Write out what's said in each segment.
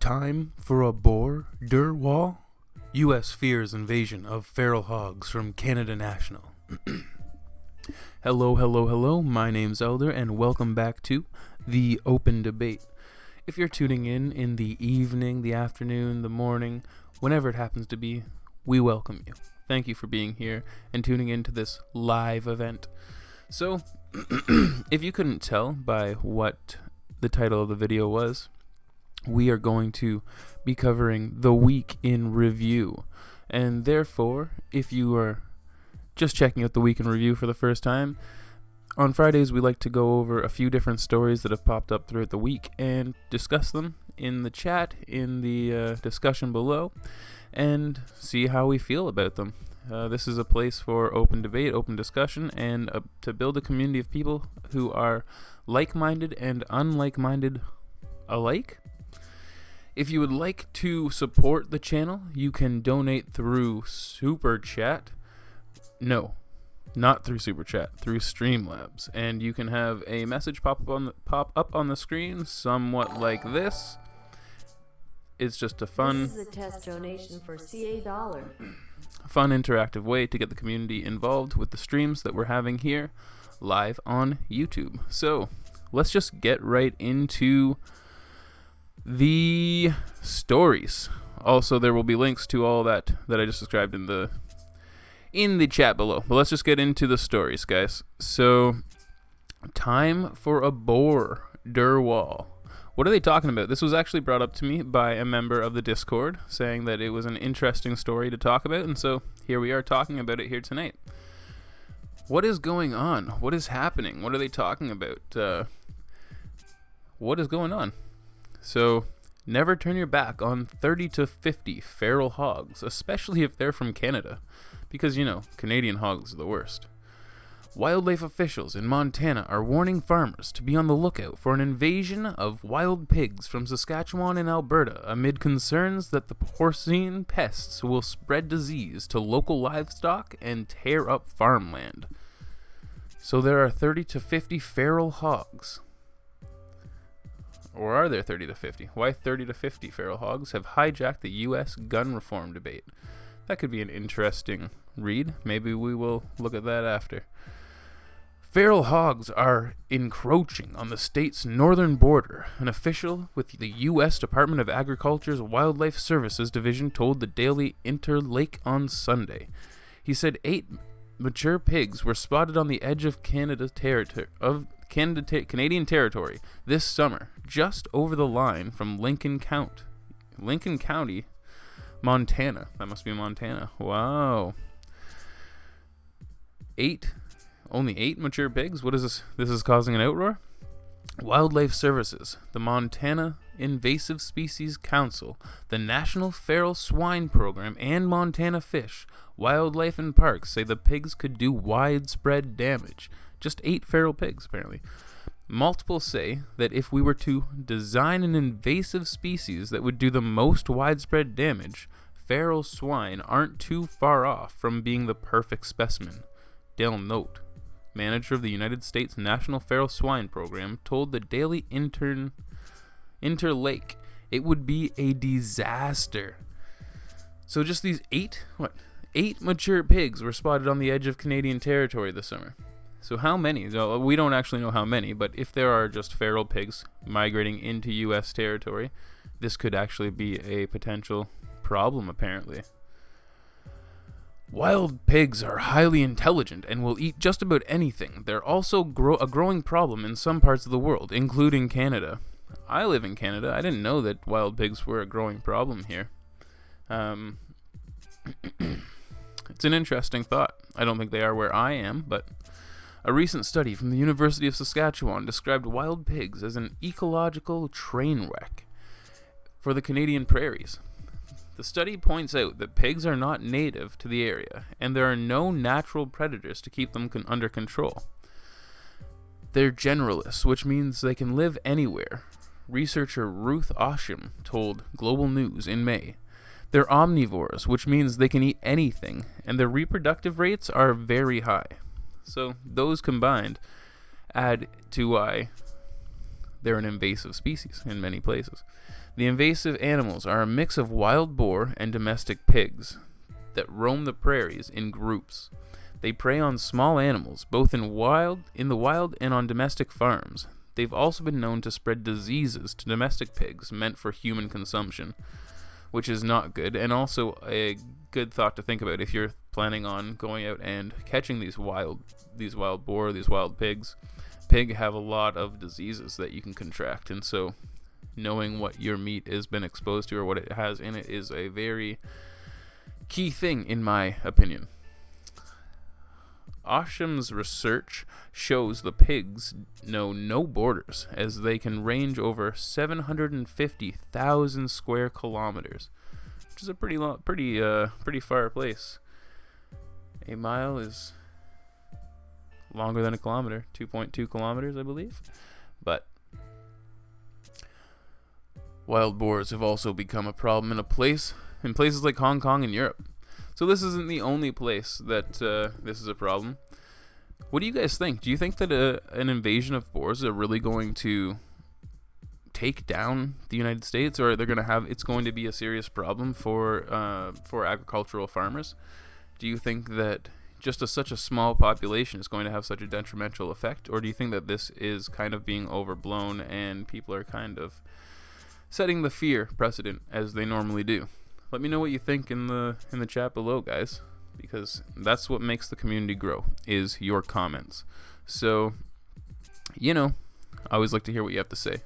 Time for a BOAR-der wall? U.S. fears invasion of feral hogs from Canada National. Hello, my name's Elder, and welcome back to The Open Debate. If you're tuning in the evening, the afternoon, the morning, whenever it happens to be, we welcome you. Thank you for being here and tuning into this live event. So, if you couldn't tell by what the title of the video was, we are going to be covering the week in review. And therefore, if you are just checking out the week in review for the first time, on Fridays we like to go over a few different stories that have popped up throughout the week and discuss them in the chat, in the discussion below, and see how we feel about them. This is a place for open debate, open discussion, and to build a community of people who are like-minded and unlike-minded alike. If you would like to support the channel, you can donate through Super Chat. No, not through Super Chat, through Streamlabs. And you can have a message pop up on the screen, somewhat like this. It's just a fun... This is a test donation for $CA. Fun interactive way to get the community involved with the streams that we're having here live on YouTube. So, let's just get right into the stories. Also, there will be links to all that I just described in the chat below. But let's just get into the stories, guys. So, time for a BOAR-der wall. What are they talking about? This was actually brought up to me by a member of the Discord, saying that it was an interesting story to talk about, and so here we are talking about it here tonight. What is going on? What is happening? What are they talking about? What is going on? So, never turn your back on 30 to 50 feral hogs, especially if they're from Canada, because, you know, Canadian hogs are the worst. Wildlife officials in Montana are warning farmers to be on the lookout for an invasion of wild pigs from Saskatchewan and Alberta amid concerns that the porcine pests will spread disease to local livestock and tear up farmland. So there are 30 to 50 feral hogs. Or are there 30 to 50? Why 30 to 50 feral hogs have hijacked the U.S. gun reform debate? That could be an interesting read. Maybe we will look at that after. Feral hogs are encroaching on the state's northern border. An official with the U.S. Department of Agriculture's Wildlife Services Division told the Daily Interlake on Sunday. He said 8 mature pigs were spotted on the edge of Canadian territory this summer, just over the line from Lincoln County, Montana. That must be Montana. Wow. Only 8 mature pigs? What is this? This is causing an outroar? Wildlife Services, the Montana Invasive Species Council, the National Feral Swine Program, and Montana Fish, Wildlife and Parks say the pigs could do widespread damage. Just 8 feral pigs, apparently. Multiple say that if we were to design an invasive species that would do the most widespread damage, feral swine aren't too far off from being the perfect specimen. Dale Note, manager of the United States National Feral Swine Program, told the Daily Interlake it would be a disaster. So just these 8 mature pigs were spotted on the edge of Canadian territory this summer. So how many? So we don't actually know how many, but if there are just feral pigs migrating into U.S. territory, this could actually be a potential problem, apparently. Wild pigs are highly intelligent and will eat just about anything. They're also a growing problem in some parts of the world, including Canada. I live in Canada. I didn't know that wild pigs were a growing problem here. It's an interesting thought. I don't think they are where I am, but a recent study from the University of Saskatchewan described wild pigs as an ecological train wreck for the Canadian prairies. The study points out that pigs are not native to the area, and there are no natural predators to keep them under control. They're generalists, which means they can live anywhere, researcher Ruth Osham told Global News in May. They're omnivores, which means they can eat anything, and their reproductive rates are very high. So those combined add to why They're an invasive species in many places. The invasive animals are a mix of wild boar and domestic pigs that roam the prairies in groups. They prey on small animals, both in the wild and on domestic farms. They've also been known to spread diseases to domestic pigs meant for human consumption, which is not good, and also a good thought to think about if you're planning on going out and catching these wild boar, these wild pigs. Pig have a lot of diseases that you can contract, and so knowing what your meat has been exposed to or what it has in it is a very key thing, in my opinion. Osham's research shows the pigs know no borders, as they can range over 750,000 square kilometers, which is a pretty far place. A mile is longer than a kilometer, 2.2 kilometers, I believe. But wild boars have also become a problem in places like Hong Kong and Europe. So this isn't the only place that this is a problem. What do you guys think? Do you think that an invasion of boars are really going to take down the United States, or it's going to be a serious problem for agricultural farmers? Do you think that just such a small population is going to have such a detrimental effect, or do you think that this is kind of being overblown and people are kind of setting the fear precedent as they normally do? Let me know what you think in the chat below, guys, because that's what makes the community grow, is your comments. So, I always like to hear what you have to say.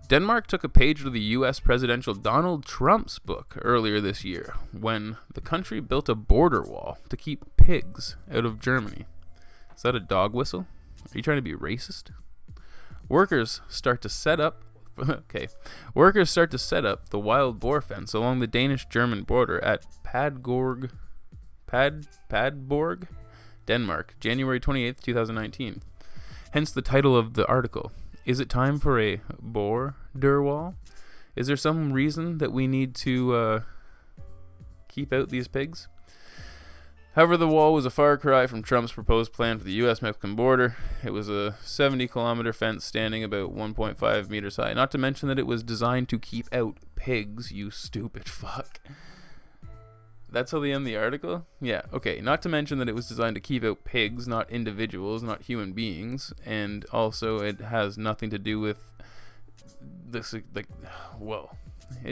Denmark took a page of the U.S. presidential Donald Trump's book earlier this year when the country built a border wall to keep pigs out of Germany. Is that a dog whistle? Are you trying to be racist? Workers start to set up the wild boar fence along the Danish-German border at Padborg, Denmark, January 28th, 2019. Hence the title of the article. Is it time for a BOAR-der wall? Is there some reason that we need to keep out these pigs? However, the wall was a far cry from Trump's proposed plan for the U.S.-Mexican border. It was a 70-kilometer fence standing about 1.5 meters high. Not to mention that it was designed to keep out pigs, you stupid fuck. That's how they end the article? Yeah, okay. Not to mention that it was designed to keep out pigs, not individuals, not human beings. And also it has nothing to do with this, it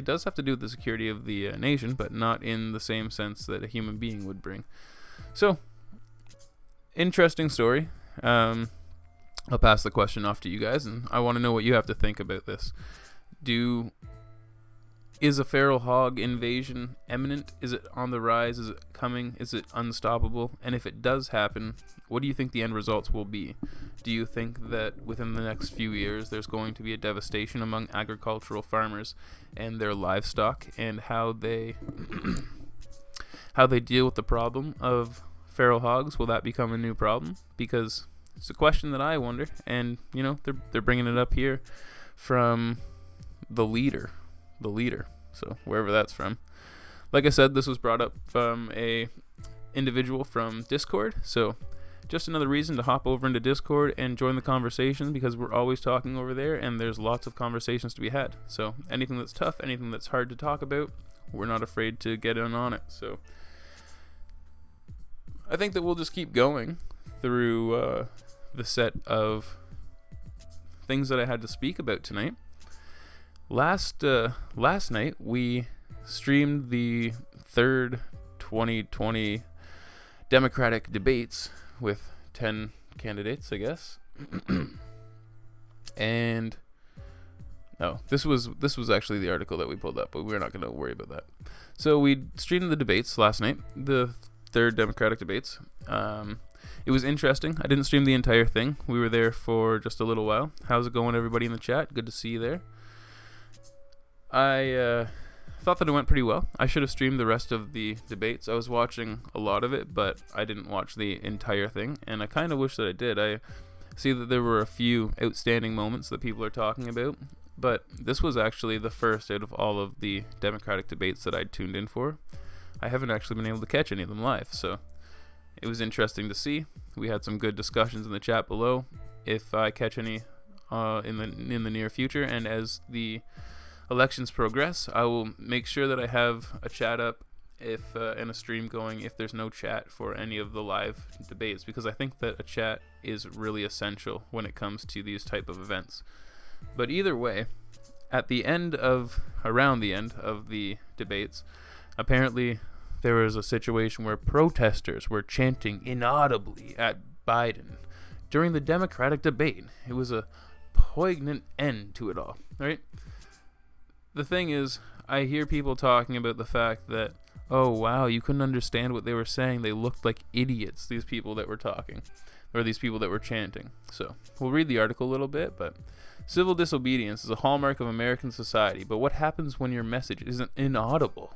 does have to do with the security of the nation, but not in the same sense that a human being would bring. So, interesting story. I'll pass the question off to you guys, and I want to know what you have to think about this. Is a feral hog invasion imminent? Is it on the rise? Is it coming? Is it unstoppable? And if it does happen, what do you think the end results will be? Do you think that within the next few years there's going to be a devastation among agricultural farmers and their livestock, and how they deal with the problem of feral hogs? Will that become a new problem? Because it's a question that I wonder, and they're bringing it up here from the leader, so wherever that's from. Like I said, this was brought up from a individual from Discord, so just another reason to hop over into Discord and join the conversation, because we're always talking over there and there's lots of conversations to be had. So anything that's tough, anything that's hard to talk about, we're not afraid to get in on it. So I think that we'll just keep going through the set of things that I had to speak about tonight. Last night we streamed the third 2020 Democratic debates with 10 candidates, I guess. And no, this was actually the article that we pulled up, but we're not going to worry about that. So we streamed the debates last night, the third Democratic debates. It was interesting. I didn't stream the entire thing. We were there for just a little while. How's it going, everybody in the chat? Good to see you there. I thought that it went pretty well. I should have streamed the rest of the debates. I was watching a lot of it, but I didn't watch the entire thing, and I kind of wish that I did. I see that there were a few outstanding moments that people are talking about, but this was actually the first out of all of the Democratic debates that I'd tuned in for. I haven't actually been able to catch any of them live, so it was interesting to see. We had some good discussions in the chat below. If I catch any in the near future, and as the elections progress, I will make sure that I have a chat up and a stream going if there's no chat for any of the live debates, because I think that a chat is really essential when it comes to these type of events. But either way, around the end of the debates, apparently there was a situation where protesters were chanting inaudibly at Biden during the Democratic debate. It was a poignant end to it all, right? The thing is, I hear people talking about the fact that, oh wow, you couldn't understand what they were saying. They looked like idiots, these people that were talking, or these people that were chanting. So, we'll read the article a little bit, but civil disobedience is a hallmark of American society, but what happens when your message isn't inaudible?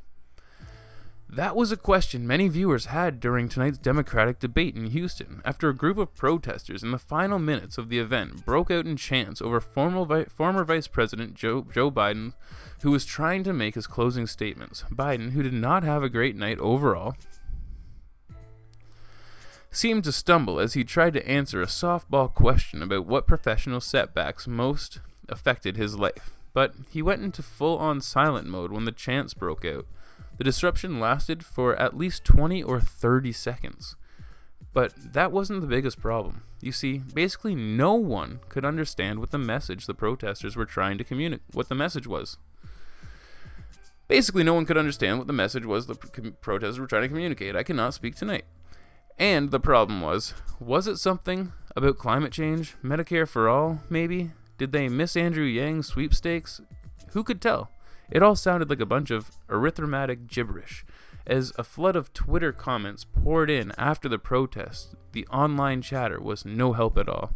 That was a question many viewers had during tonight's Democratic debate in Houston, after a group of protesters in the final minutes of the event broke out in chants over former Vice President Joe Biden, who was trying to make his closing statements. Biden, who did not have a great night overall, seemed to stumble as he tried to answer a softball question about what professional setbacks most affected his life. But he went into full-on silent mode when the chants broke out. The disruption lasted for at least 20 or 30 seconds. But that wasn't the biggest problem. You see, basically no one could understand what the message the protesters were trying to communicate, what the message was. Basically no one could understand what the message was the protesters were trying to communicate. I cannot speak tonight. And the problem was it something about climate change? Medicare for all, maybe? Did they miss Andrew Yang's sweepstakes? Who could tell? It all sounded like a bunch of arithmetic gibberish. As a flood of Twitter comments poured in after the protest, the online chatter was no help at all.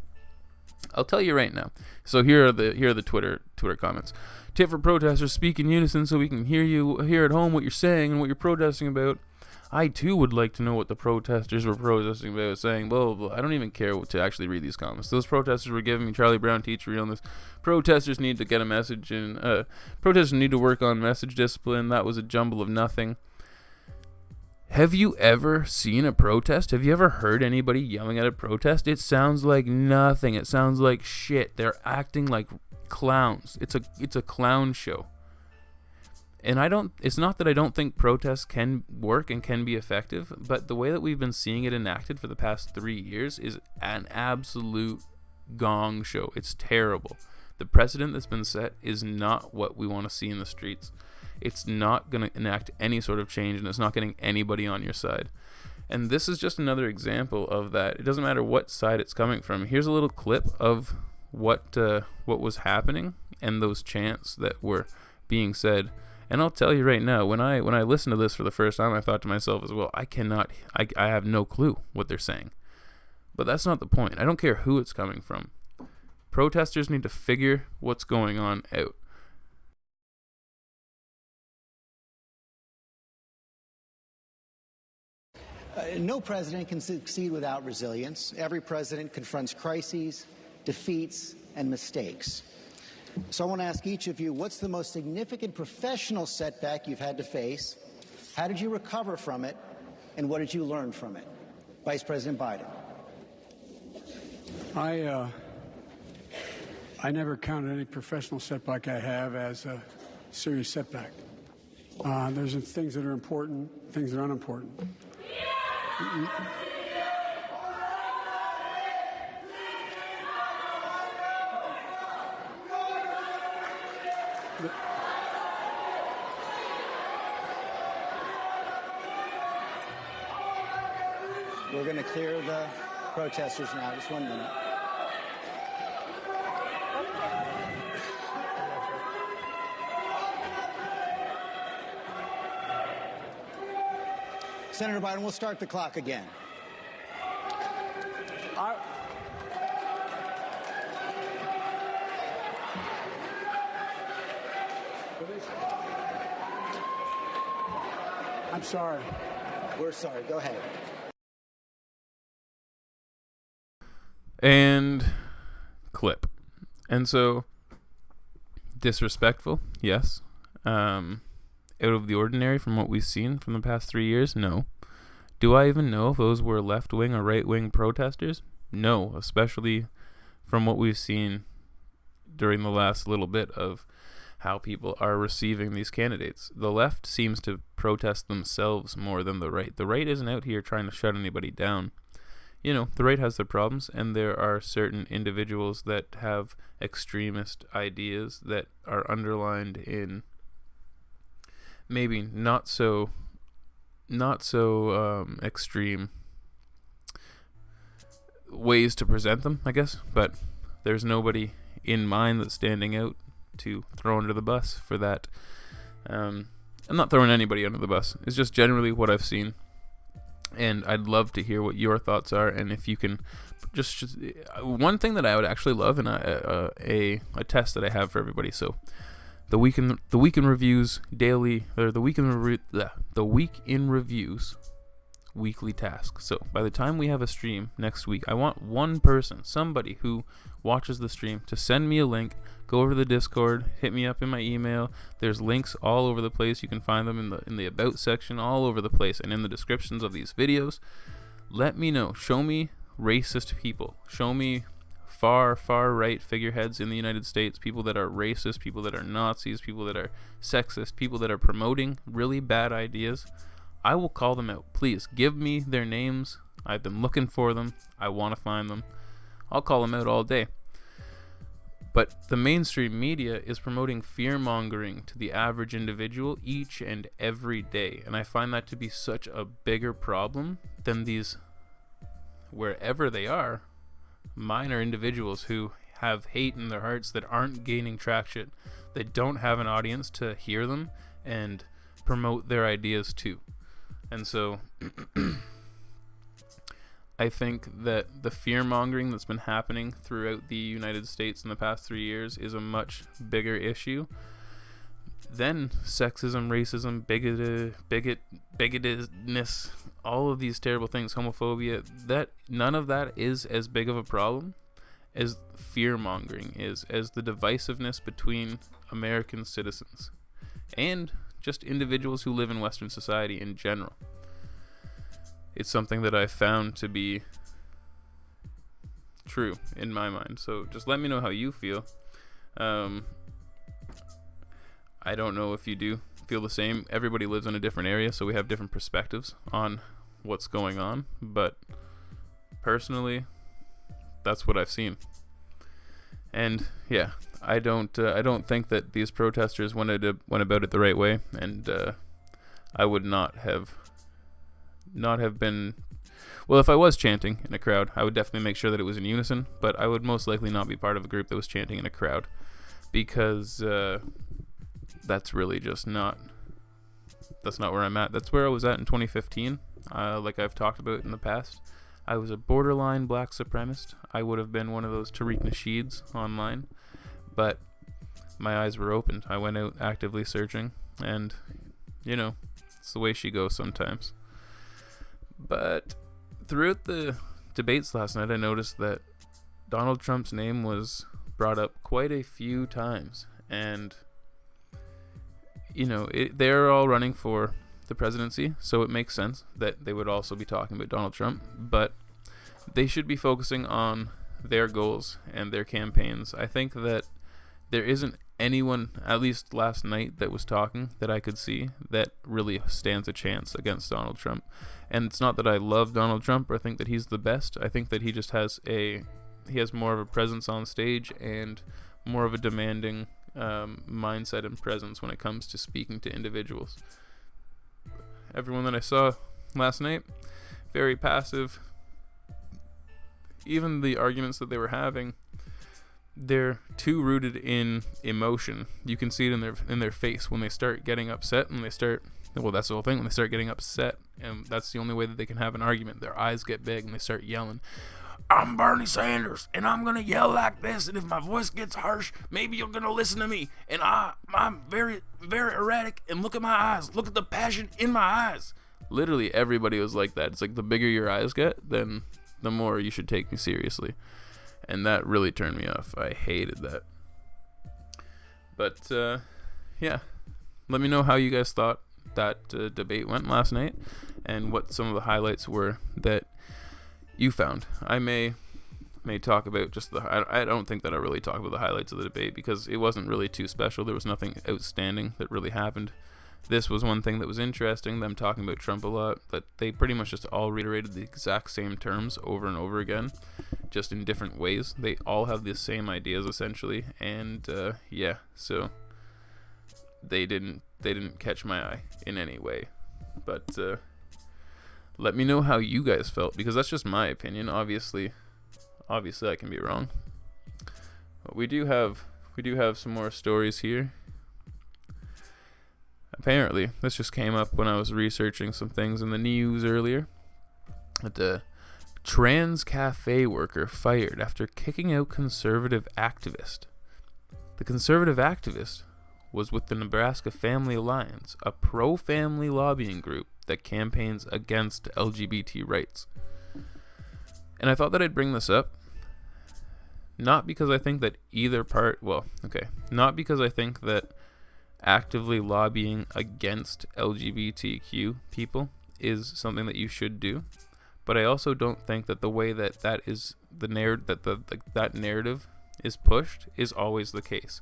I'll tell you right now. So here are the Twitter comments. Tip for protesters: speak in unison so we can hear you here at home what you're saying and what you're protesting about. I too would like to know what the protesters were protesting about, saying blah blah blah. I don't even care to actually read these comments. Those protesters were giving me Charlie Brown teacher illness. Protesters need to get a message, and protesters need to work on message discipline. That was a jumble of nothing. Have you ever seen a protest? Have you ever heard anybody yelling at a protest? It sounds like nothing. It sounds like shit. They're acting like clowns. It's a clown show. And it's not that I don't think protests can work and can be effective, but the way that we've been seeing it enacted for the past 3 years is an absolute gong show. It's terrible. The precedent that's been set is not what we want to see in the streets. It's not going to enact any sort of change, and it's not getting anybody on your side. And this is just another example of that. It doesn't matter what side it's coming from. Here's a little clip of what was happening and those chants that were being said. And I'll tell you right now, when I listened to this for the first time, I thought to myself as well, I have no clue what they're saying. But that's not the point. I don't care who it's coming from. Protesters need to figure what's going on out. No president can succeed without resilience. Every president confronts crises, defeats, and mistakes. So I want to ask each of you, what's the most significant professional setback you've had to face? How did you recover from it? And what did you learn from it? Vice President Biden. I never counted any professional setback I have as a serious setback. There's things that are important, things that are unimportant. We're going to clear the protesters now. Just 1 minute. Senator Biden, we'll start the clock again. I'm sorry. We're sorry. Go ahead. And clip. And so, disrespectful, yes. Out of the ordinary from what we've seen from the past 3 years, no. Do I even know if those were left-wing or right-wing protesters? No, especially from what we've seen during the last little bit of how people are receiving these candidates. The left seems to protest themselves more than the right. The right isn't out here trying to shut anybody down. The right has their problems, and there are certain individuals that have extremist ideas that are underlined in maybe not so extreme ways to present them, I guess, but there's nobody in mind that's standing out to throw under the bus for that. I'm not throwing anybody under the bus. It's just generally what I've seen. And I'd love to hear what your thoughts are, and if you can just one thing that I would actually love, and a test that I have for everybody. So the week in reviews daily, or the week in reviews weekly task. So by the time we have a stream next week, I want one person, somebody who watches the stream, to send me a link. Go over to the Discord, hit me up in my email. There's links all over the place. You can find them in the about section, all over the place, and in the descriptions of these videos. Let me know. Show me racist people. Show me far right figureheads in the United States, people that are racist, people that are Nazis, people that are sexist, people that are promoting really bad ideas. I will call them out. Please give me their names. I've been looking for them. I want to find them. I'll call them out all day. But the mainstream media is promoting fear-mongering to the average individual each and every day. And I find that to be such a bigger problem than these, wherever they are, minor individuals who have hate in their hearts that aren't gaining traction, that don't have an audience to hear them and promote their ideas to. And so I think that the fear-mongering that's been happening throughout the United States in the past 3 years is a much bigger issue than sexism, racism, bigotedness, all of these terrible things, homophobia. That none of that is as big of a problem as fear-mongering is, as the divisiveness between American citizens and just individuals who live in Western society in general. It's something that I found to be true in my mind. So just let me know how you feel. I don't know if you do feel the same. Everybody lives in a different area, so we have different perspectives on what's going on. But personally, that's what I've seen. And yeah, I don't think that these protesters went about it the right way, and I would not have been. Well, if I was chanting in a crowd, I would definitely make sure that it was in unison, but I would most likely not be part of a group that was chanting in a crowd, because that's really just not where I'm at. That's where I was at in 2015. Like I've talked about in the past, I was a borderline black supremacist. I would have been one of those Tariq Nasheeds online, but my eyes were opened. I went out actively searching, and it's the way she goes sometimes. But throughout the debates last night, I noticed that Donald Trump's name was brought up quite a few times, and they're all running for the presidency, so it makes sense that they would also be talking about Donald Trump, but they should be focusing on their goals and their campaigns. I think that there isn't anyone, at least last night, that was talking that I could see that really stands a chance against Donald Trump. And it's not that I love Donald Trump or think that he's the best. I think that he just has more of a presence on stage and more of a demanding mindset and presence when it comes to speaking to individuals. Everyone that I saw last night, very passive. Even the arguments that they were having, they're too rooted in emotion. You can see it in their face when they start getting upset, and that's the whole thing. When they start getting upset, and that's the only way that they can have an argument. Their eyes get big and they start yelling, "I'm Bernie Sanders, and I'm gonna yell like this, and if my voice gets harsh, maybe you're gonna listen to me. And I'm very, very erratic, and look at my eyes. Look at the passion in my eyes." Literally everybody was like that. It's like the bigger your eyes get, then the more you should take me seriously. And that really turned me off. I hated that. But yeah, let me know how you guys thought that debate went last night, and what some of the highlights were that you found. I may may talk about just I don't think that I really talk about the highlights of the debate because it wasn't really too special. There was nothing outstanding that really happened. This was one thing that was interesting, them talking about Trump a lot, but they pretty much just all reiterated the exact same terms over and over again, just in different ways. They all have the same ideas essentially, and so they didn't catch my eye in any way. But let me know how you guys felt, because that's just my opinion. Obviously I can be wrong. But we do have some more stories here. Apparently, this just came up when I was researching some things in the news earlier. The trans cafe worker fired after kicking out conservative activist. The conservative activist was with the Nebraska Family Alliance, a pro-family lobbying group that campaigns against LGBT rights. And I thought that I'd bring this up, not because I think that not because I think that actively lobbying against LGBTQ people is something that you should do, but I also don't think that the way that is the narrative that narrative is pushed is always the case.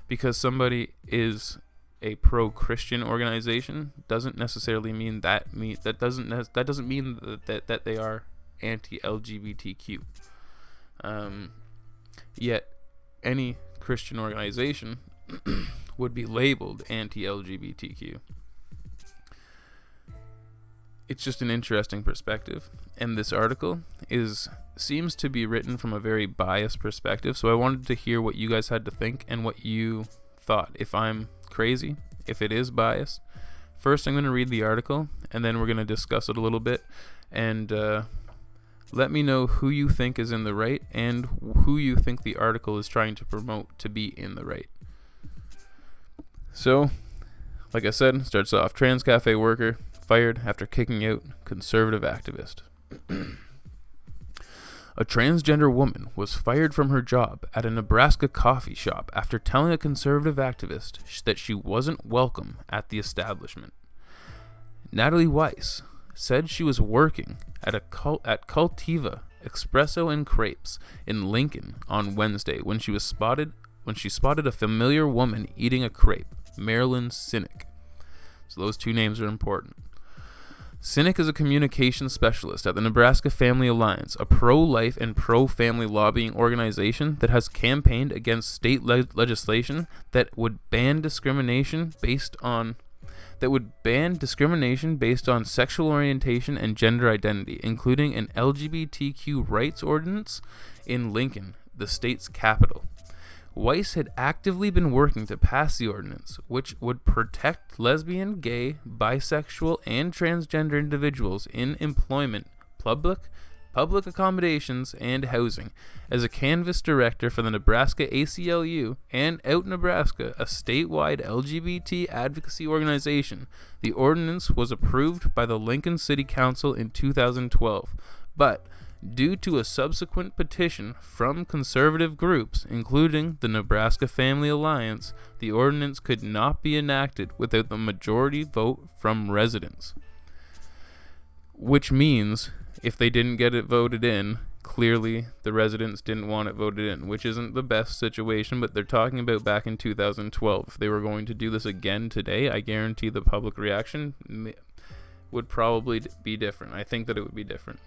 Because somebody is a pro-Christian organization doesn't necessarily mean that doesn't mean that they are anti-LGBTQ. Yet any Christian organization would be labeled anti-LGBTQ. It's just an interesting perspective, and this article seems to be written from a very biased perspective, so I wanted to hear what you guys had to think and what you thought. If I'm crazy, if it is biased. First, I'm going to read the article, and then we're going to discuss it a little bit, and let me know who you think is in the right and who you think the article is trying to promote to be in the right. So, like I said, starts off, trans cafe worker fired after kicking out conservative activist. A transgender woman was fired from her job at a Nebraska coffee shop after telling a conservative activist that she wasn't welcome at the establishment. Natalie Weiss said she was working at Cultiva Espresso and Crepes in Lincoln on Wednesday when she spotted a familiar woman eating a crepe, Marilyn Sinek. So those two names are important. Sinek is a communications specialist at the Nebraska Family Alliance, a pro-life and pro-family lobbying organization that has campaigned against state legislation that would ban discrimination based on sexual orientation and gender identity, including an LGBTQ rights ordinance in Lincoln, the state's capital. Weiss had actively been working to pass the ordinance, which would protect lesbian, gay, bisexual, and transgender individuals in employment, public accommodations, and housing. As a canvas director for the Nebraska ACLU and Out Nebraska, a statewide LGBT advocacy organization, the ordinance was approved by the Lincoln City Council in 2012, but due to a subsequent petition from conservative groups, including the Nebraska Family Alliance, the ordinance could not be enacted without the majority vote from residents. Which means, if they didn't get it voted in, clearly the residents didn't want it voted in, which isn't the best situation, but they're talking about back in 2012. If they were going to do this again today, I guarantee the public reaction would probably be different. I think that it would be different.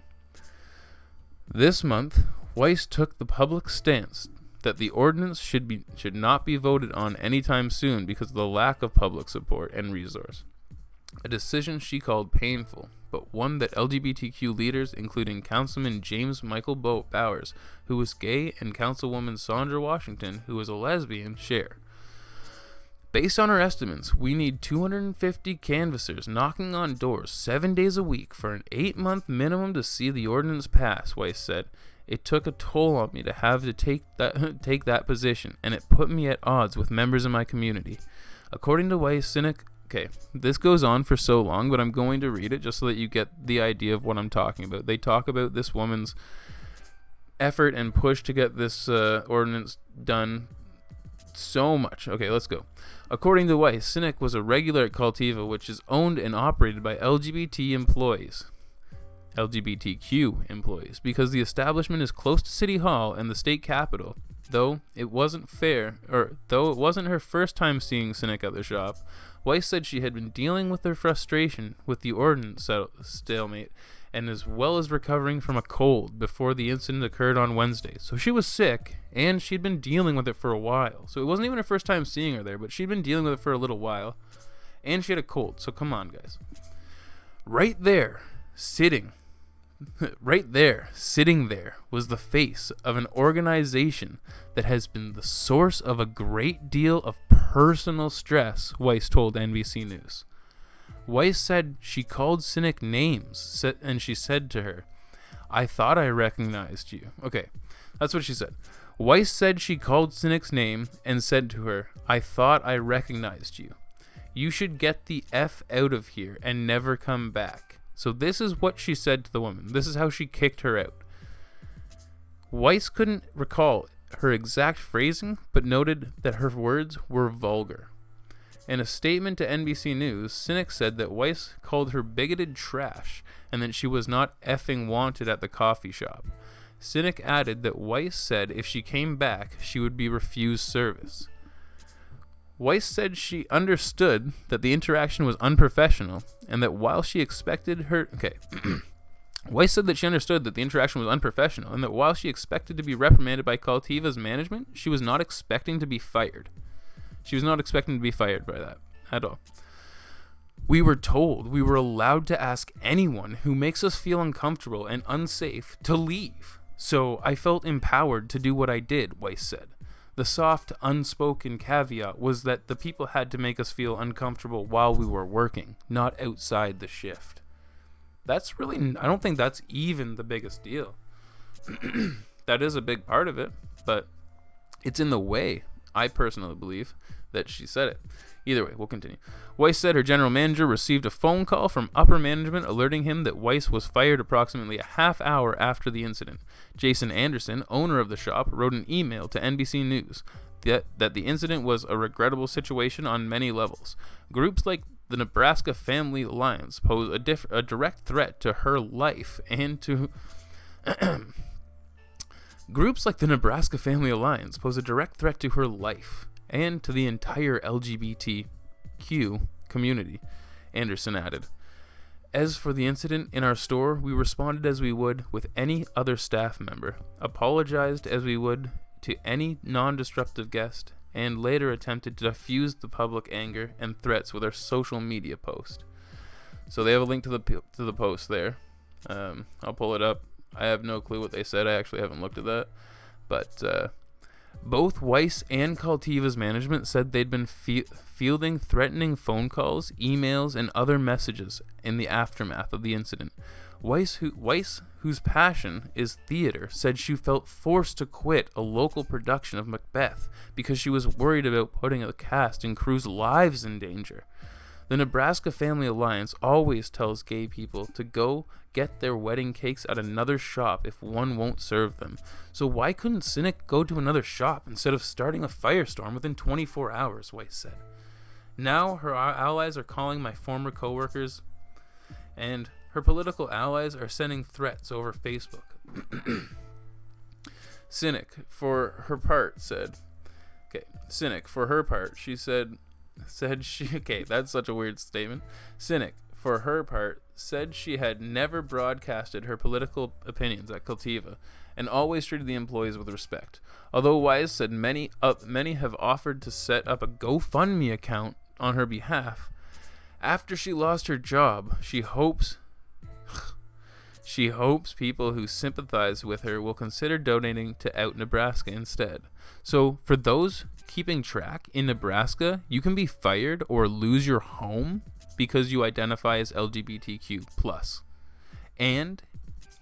This month, Weiss took the public stance that the ordinance should not be voted on anytime soon because of the lack of public support and resource. A decision she called painful, but one that LGBTQ leaders, including Councilman James Michael Bowers, who was gay, and Councilwoman Sandra Washington, who was a lesbian, share. Based on our estimates, we need 250 canvassers knocking on doors 7 days a week for an 8-month minimum to see the ordinance pass, Weiss said. It took a toll on me to have to take that position, and it put me at odds with members of my community. According to Weiss, Sinek, this goes on for so long, but I'm going to read it just so that you get the idea of what I'm talking about. They talk about this woman's effort and push to get this ordinance done so much. Okay, let's go. According to Weiss, Sinek was a regular at Cultiva, which is owned and operated by LGBT employees. LGBTQ employees because the establishment is close to City Hall and the state capitol. Though it wasn't her first time seeing Sinek at the shop, Weiss said she had been dealing with her frustration with the ordnance stalemate and as well as recovering from a cold before the incident occurred on Wednesday. So she was sick, and she'd been dealing with it for a while. So it wasn't even her first time seeing her there, but she'd been dealing with it for a little while, and she had a cold. So come on, guys. Right there, sitting there, was the face of an organization that has been the source of a great deal of personal stress, Weiss told NBC News. Weiss said she called Sinek names, and she said to her, "I thought I recognized you." Okay, that's what she said. Weiss said she called Sinek's name and said to her, "I thought I recognized you. You should get the F out of here and never come back." So this is what she said to the woman. This is how she kicked her out. Weiss couldn't recall her exact phrasing, but noted that her words were vulgar. In a statement to NBC News, Sinek said that Weiss called her bigoted trash and that she was not effing wanted at the coffee shop. Sinek added that Weiss said if she came back, she would be refused service. Weiss said she understood that the interaction was unprofessional and that while she expected her... Weiss said that she understood that the interaction was unprofessional and that while she expected to be reprimanded by Cultiva's management, she was not expecting to be fired. She was not expecting to be fired by that at all. "We were told we were allowed to ask anyone who makes us feel uncomfortable and unsafe to leave. So I felt empowered to do what I did," Weiss said. The soft, unspoken caveat was that the people had to make us feel uncomfortable while we were working, not outside the shift. That's really, I don't think that's even the biggest deal. That is a big part of it, but it's in the way, I personally believe, that she said it. Either way, we'll continue. Weiss said her general manager received a phone call from upper management alerting him that Weiss was fired approximately a half hour after the incident. Jason Anderson, owner of the shop, wrote an email to NBC News that the incident was a regrettable situation on many levels. Groups like the Nebraska Family Alliance pose a direct threat to her life and to... Groups like the Nebraska Family Alliance pose a direct threat to her life and to the entire LGBTQ community, Anderson added. As for the incident in our store, we responded as we would with any other staff member, apologized as we would to any non-disruptive guest, and later attempted to diffuse the public anger and threats with our social media post. So they have a link to the post there. I'll pull it up. I have no clue what they said. I actually haven't looked at that. But both Weiss and Cultiva's management said they'd been fielding threatening phone calls, emails, and other messages in the aftermath of the incident. Weiss, whose passion is theater, said she felt forced to quit a local production of Macbeth because she was worried about putting the cast and crew's lives in danger. The Nebraska Family Alliance always tells gay people to go get their wedding cakes at another shop if one won't serve them. So why couldn't Sinek go to another shop instead of starting a firestorm within 24 hours, Weiss said. Now her allies are calling my former coworkers, and her political allies are sending threats over Facebook. Sinek, for her part, she said she, okay, that's such a weird statement. Sinek, for her part, said she had never broadcasted her political opinions at Cultiva and always treated the employees with respect. Although Weiss said many have offered to set up a GoFundMe account on her behalf, after she lost her job, she hopes people who sympathize with her will consider donating to Out Nebraska instead. So for those keeping track, in Nebraska, you can be fired or lose your home because you identify as LGBTQ+. And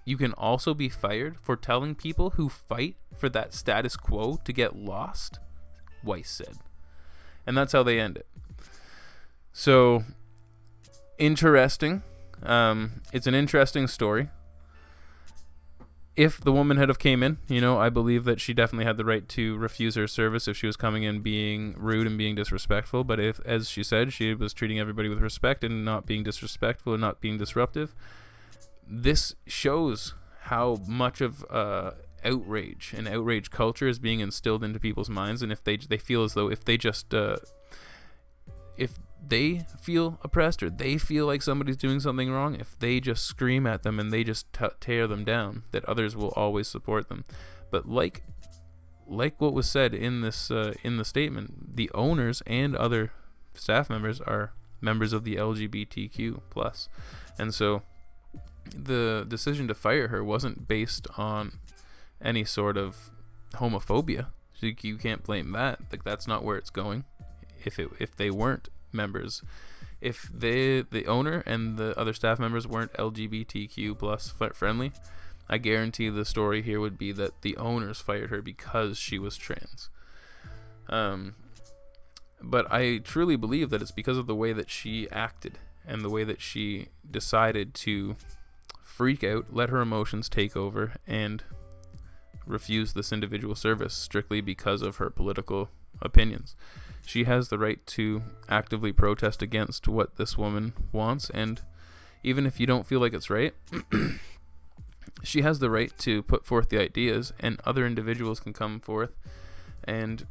you can also be fired for telling people who fight for that status quo to get lost, Weiss said. And that's how they end it. So, interesting. It's an interesting story. If the woman had have came in, I believe that she definitely had the right to refuse her service if she was coming in being rude and being disrespectful. But if, as she said, she was treating everybody with respect and not being disrespectful and not being disruptive, this shows how much of outrage and outrage culture is being instilled into people's minds, and if they feel as though if they just if they feel oppressed or they feel like somebody's doing something wrong, if they just scream at them and they just tear them down, that others will always support them. But like what was said in this in the statement, the owners and other staff members are members of the LGBTQ plus, and so the decision to fire her wasn't based on any sort of homophobia. So you can't blame that. Like, that's not where it's going. If they weren't members, if the owner and the other staff members weren't LGBTQ plus friendly, I guarantee the story here would be that the owners fired her because she was trans. But I truly believe that it's because of the way that she acted and the way that she decided to freak out, let her emotions take over, and refuse this individual service strictly because of her political opinions. She has the right to actively protest against what this woman wants, and even if you don't feel like it's right, she has the right to put forth the ideas, and other individuals can come forth, and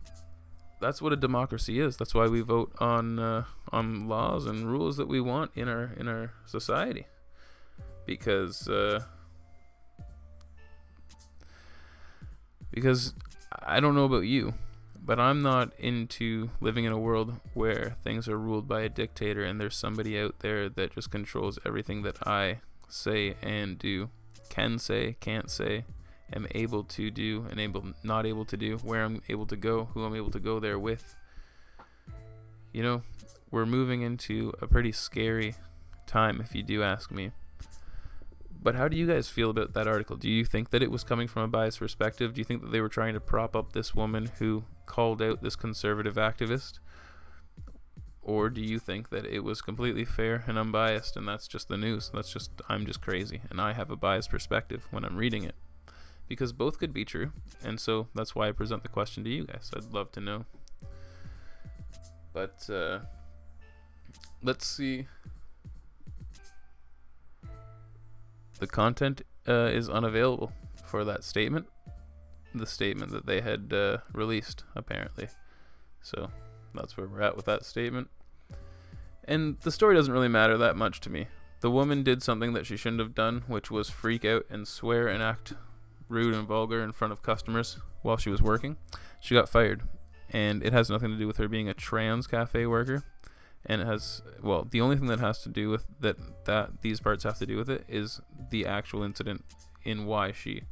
that's what a democracy is. That's why we vote on laws and rules that we want in our society, because I don't know about you, but I'm not into living in a world where things are ruled by a dictator and there's somebody out there that just controls everything that I say and do, can say, can't say, am able to do, and not able to do, where I'm able to go, who I'm able to go there with. You know, we're moving into a pretty scary time, if you do ask me. But how do you guys feel about that article? Do you think that it was coming from a biased perspective? Do you think that they were trying to prop up this woman who called out this conservative activist? Or do you think that it was completely fair and unbiased, and that's just the news? I'm just crazy, and I have a biased perspective when I'm reading it. Because both could be true, and so that's why I present the question to you guys. I'd love to know. But let's see. The content is unavailable for that statement. The statement that they had released, apparently. So that's where we're at with that statement. And the story doesn't really matter that much to me. The woman did something that she shouldn't have done, which was freak out and swear and act rude and vulgar in front of customers while she was working. She got fired, and it has nothing to do with her being a trans cafe worker. And it has, well, the only thing that has to do with that these parts have to do with it is the actual incident in why she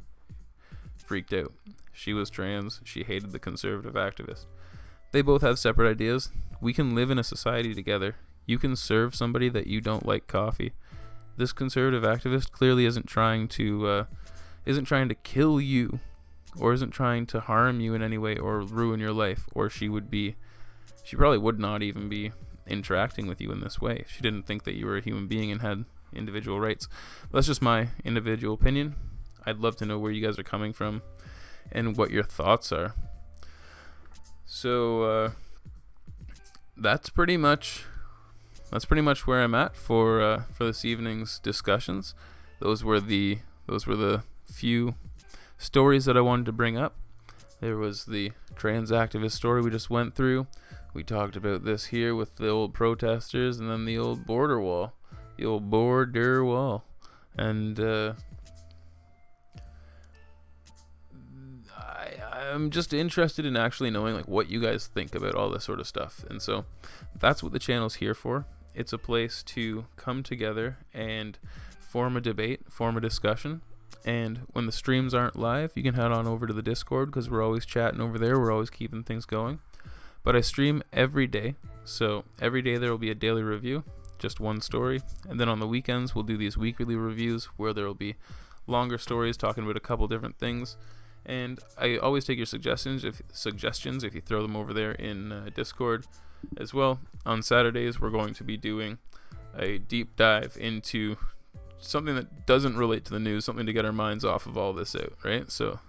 freaked out. She was trans. She hated the conservative activist. They both have separate ideas. We can live in a society together. You can serve somebody that you don't like coffee. This conservative activist clearly isn't trying to kill you, or isn't trying to harm you in any way or ruin your life, or she probably would not even be interacting with you in this way. She didn't think that you were a human being and had individual rights. That's just my individual opinion. I'd love to know where you guys are coming from and what your thoughts are. So that's pretty much where I'm at for this evening's discussions. Those were the few stories that I wanted to bring up. There was the trans activist story we just went through. We talked about this here with the old protesters, and then the old border wall, the old BOAR-der wall. And I'm just interested in actually knowing like what you guys think about all this sort of stuff. And so that's what the channel's here for. It's a place to come together and form a debate, form a discussion. And when the streams aren't live, you can head on over to the Discord, because we're always chatting over there. We're always keeping things going. But I stream every day, so every day there will be a daily review, just one story. And then on the weekends, we'll do these weekly reviews where there will be longer stories talking about a couple different things. And I always take your suggestions if you throw them over there in Discord as well. On Saturdays, we're going to be doing a deep dive into something that doesn't relate to the news, something to get our minds off of all this out, right? So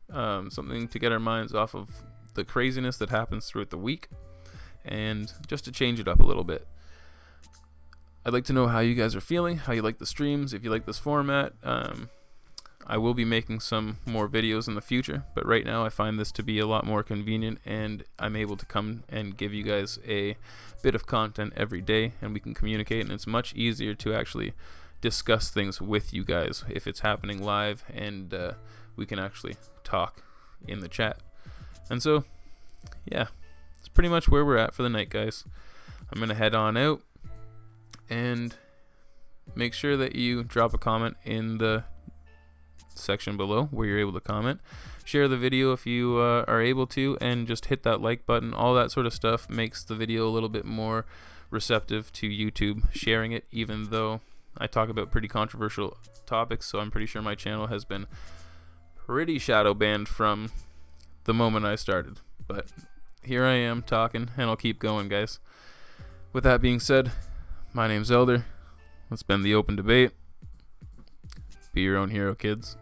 something to get our minds off of the craziness that happens throughout the week, and just to change it up a little bit. I'd like to know how you guys are feeling, how you like the streams, if you like this format. I will be making some more videos in the future, but right now I find this to be a lot more convenient, and I'm able to come and give you guys a bit of content every day, and we can communicate, and it's much easier to actually discuss things with you guys if it's happening live, and we can actually talk in the chat. And so, yeah, it's pretty much where we're at for the night, guys. I'm going to head on out, and make sure that you drop a comment in the section below where you're able to comment. Share the video if you are able to, and just hit that like button. All that sort of stuff makes the video a little bit more receptive to YouTube sharing it, even though I talk about pretty controversial topics, so I'm pretty sure my channel has been pretty shadow banned from the moment I started. But here I am talking, and I'll keep going, guys. With that being said, my name's Elder. It's been the Open Debate. Be your own hero, kids.